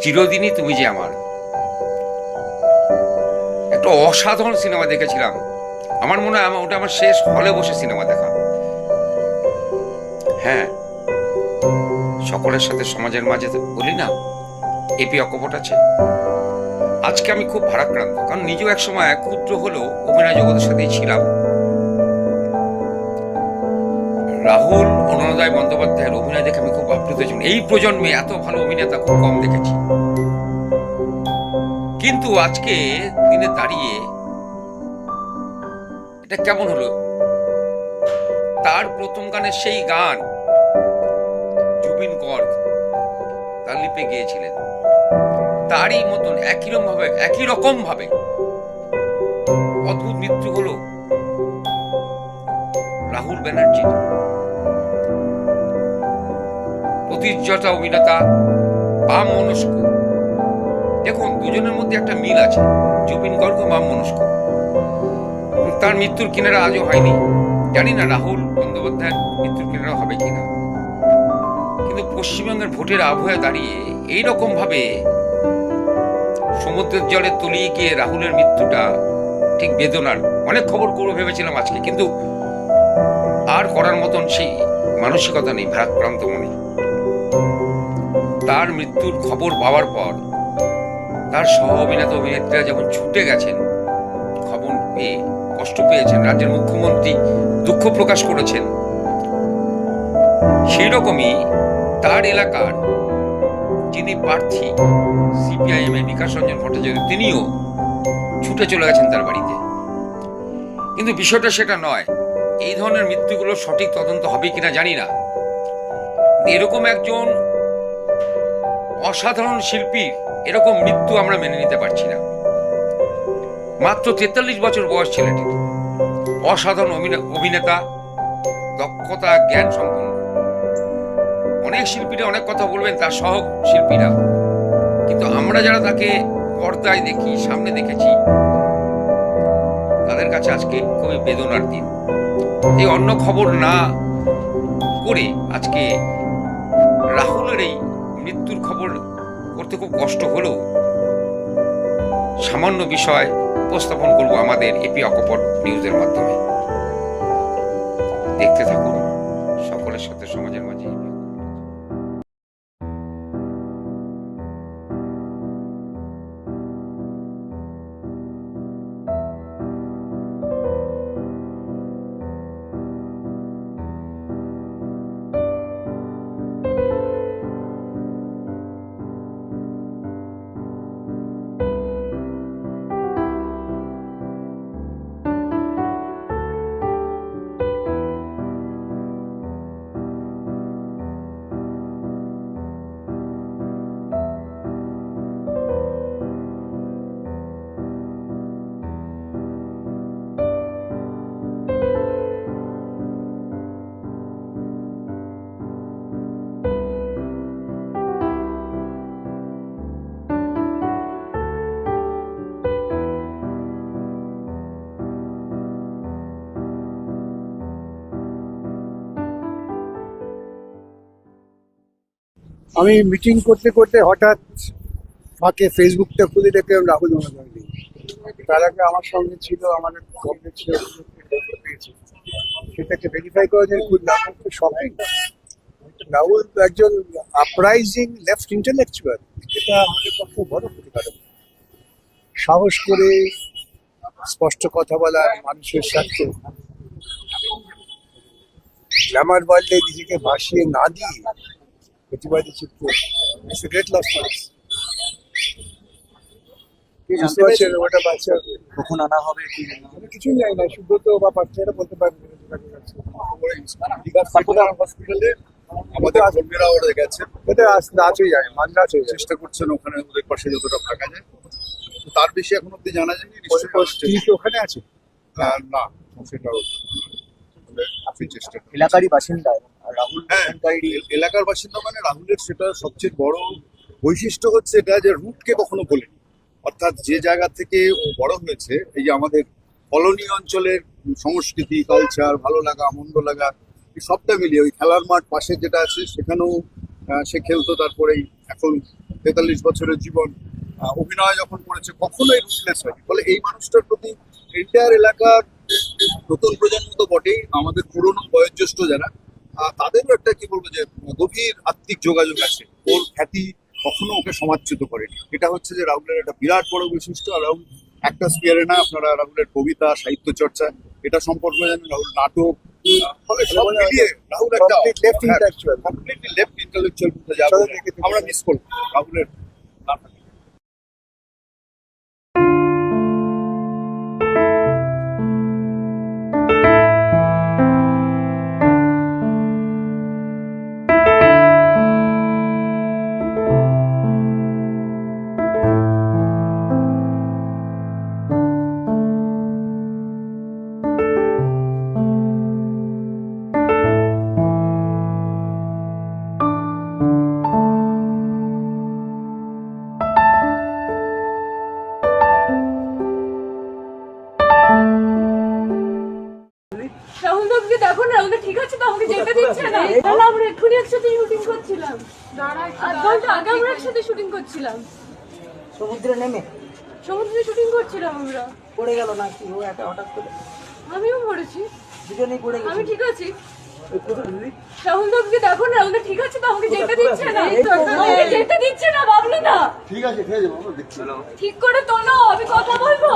চিরদিনই তুমি যে আমার, একটা অসাধারণ সিনেমা দেখেছিলাম। আমার মনে হয় ওটা আমার শেষ হলে বসে সিনেমা দেখা। হ্যাঁ, সকলের সাথে সমাজের মাঝে বলি না, এপি অকপট আছে। আজকে আমি খুব ভারাক্রান্ত, কারণ নিজেও এক সময় ক্ষুদ্র হলেও অভিনয় জগতের সাথেই ছিলাম। রাহুল অনন্যদায় বন্দ্যোপাধ্যায়ের অভিনয় দেখে আমি খুব আপ্লুত ছিলাম। এই প্রজন্মে এত ভালো অভিনেতা খুব কম দেখেছি। কিন্তু আজকে দিনে দাঁড়িয়ে এটা কেমন হলো, তার প্রথম গানের সেই গান জুবিন গর্গ তার লিপে গিয়েছিলেন, তারই মতন একই রকম ভাবে অদ্ভুত মৃত্যু হলো রাহুল ব্যানার্জির। প্রতিষ্ঠাতা অভিনেতা, বাম মনস্ক। দেখুন, দুজনের মধ্যে একটা মিল আছে, জুবিন গর্গ বাম মনস্ক। তার মৃত্যুর কিনারা আজও হয়নি। জানি না রাহুল বন্দ্যোপাধ্যায়ের মৃত্যুর কিনারা হবে কিনা, কিন্তু পশ্চিমবঙ্গের ভোটের আবহে দাঁড়িয়ে এইরকম ভাবে সমুদ্রের জলে তলিয়ে গিয়ে রাহুলের মৃত্যুটা ঠিক বেদনার। অনেক খবর করবো ভেবেছিলাম আজকে, কিন্তু আর করার মতন সেই মানসিকতা নেই, ভারাক্রান্ত মনে। তার মৃত্যুর খবর পাওয়ার পর তার সহ অভিনেতা অভিনেত্রীরা যখন ছুটে গেছেন, খবর পেয়ে কষ্ট পেয়েছেন, রাজ্যের মুখ্যমন্ত্রী দুঃখ প্রকাশ করেছেন, সেই রকমই তার এলাকার যিনি প্রার্থী সিপিআইএম এর বিকাশ রঞ্জন ভট্টাচার্য, তিনিও ছুটে চলে গেছেন তার বাড়িতে। কিন্তু বিষয়টা সেটা নয়। এই ধরনের মৃত্যুগুলো সঠিক তদন্ত হবে কিনা জানি না। এরকম একজন অসাধারণ শিল্পীর এরকম মৃত্যু আমরা মেনে নিতে পারছি না। মাত্র 43 বছর বয়স ছেলেটির, অসাধারণ অভিনেতা, দক্ষতা, জ্ঞান সম্পন্ন। অনেক শিল্পীরা অনেক কথা বলবেন, তার সহ শিল্পীরা, কিন্তু আমরা যারা তাকে পর্দায় দেখি, সামনে দেখেছি, তাদের কাছে আজকে খুবই বেদনার দিন। এই অন্য খবর না করে আজকে রাহুলের এই মৃত্যুর খবর করতে খুব কষ্ট হলেও সামান্য বিষয় উপস্থাপন করব আমাদের এপি অকপট নিউজের মাধ্যমে। দেখতে থাকুন সকলের সাথে সমাজের মাঝে। আমি মিটিং করতে করতে হঠাৎ ফাঁকে ফেসবুকটা খুলে দেখলাম রাহুল মহাজনী। তার আগে আমার সঙ্গে ছিল আমাদের গভর্নমেন্ট পেয়েছি, সেটাকে ভেরিফাই করার জন্য খুললাম, একটু শপিং। রাহুল একজন আপরাইজিং লেফট ইন্টেলেকচুয়াল, যেটা আমাদের পক্ষে বড় ক্ষতিকারক। সাহস করে স্পষ্ট কথা বলা, মানুষের সাথে গ্ল্যামার ওয়ার্ল্ডে নিজেকে ভাসিয়ে না দিয়ে প্রতিবাদী চিত্র, it's a great loss for us. বুঝতে পারছেন ওটা বাচ্চা কখন আনা হবে কি আমি কিছুই জানি না, সুব্রত বা পার্থীরা বলতে পারবে। হসপিটালে আমাদের কর্মীরা ওরা গেছে, ওটা নাচই যায়, মান্নাচ হয়ে যায়। চেষ্টা করছেন ওখানে ওদের পাশে যতটা থাকা যায়। তো তার বেশি এখন অব্দি জানা যায়নি। স্ত্রী কি ওখানে আছে? না, সেটাও আপনি চেষ্টা করুন। এলাকারই বাসিন্দা আর রাহুল হ্যাঁ, এলাকার বাসিন্দা মানে রাহুলের সেটা সবচেয়ে বড় বৈশিষ্ট্য হচ্ছে এটা যে রুটকে কখনো বলেনি। অর্থাৎ যে জায়গা থেকে ও বড় হয়েছে, এই যে আমাদের কলোনি অঞ্চলের সংস্কৃতি, কালচার, ভালো লাগা, মন্দ লাগা, এই সবটা মিলিয়ে ওই খেলার মাঠ পাশে যেটা আছে সেখানেও সে খেলতো। তারপরেই এখন 43 বছরের জীবন, অভিনয় যখন করেছে কখনোই রুটলেস হয়নি। ফলে এই মানুষটার প্রতি এন্টায়ার এলাকার নতুন প্রজন্ম তো বটেই, আমাদের পুরনো বয়োজ্যেষ্ঠ যারা তাদেরও একটা কি বলবো যে গভীর আত্মিক যোগাযোগ আছে। ওর খ্যাতি কখনো ওকে সমাদচ্যুত করেনি। এটা হচ্ছে যে রাহুলের একটা বিরাট বড় বৈশিষ্ট্য। আর রাহুল একটা স্পিয়ারে না, আপনারা রাহুলের কবিতা, সাহিত্য চর্চা এটা সম্পর্কে জানেন, রাহুল নাটক, ফলে সব মিলিয়ে রাহুল একটা left intellectual. Completely left intellectual বলতে যাবো, আমরা মিস করবো রাহুলের নাটক। রাহুল দাকে দেখো না, রাহুল ঠিক আছে তো, আমাকে যেতে দিচ্ছে না। তাহলে আমরা এক্ষুনি একসাথে শুটিং করছিলাম, আধ ঘন্টা আগে আমরা একসাথে শুটিং করছিলাম, সমুদ্রে নেমে সমুদ্রে শুটিং করছিলাম আমরা। পড়ে গেল নাকি ও একা হঠাৎ করে? আমিও পড়েছি, দুজনেই পড়ে আমি গেছি। ঠিক আছি। রাহুল দাকে দেখো না, রাহুল ঠিক আছে তো, আমাকে যেতে দিচ্ছে না, আমাকে যেতে দিচ্ছে না বাবলু দা। ঠিক আছে, ঠিক আছে, আমরা দেখছি। ঠিক করে তোলো, আমি কথা বলবো।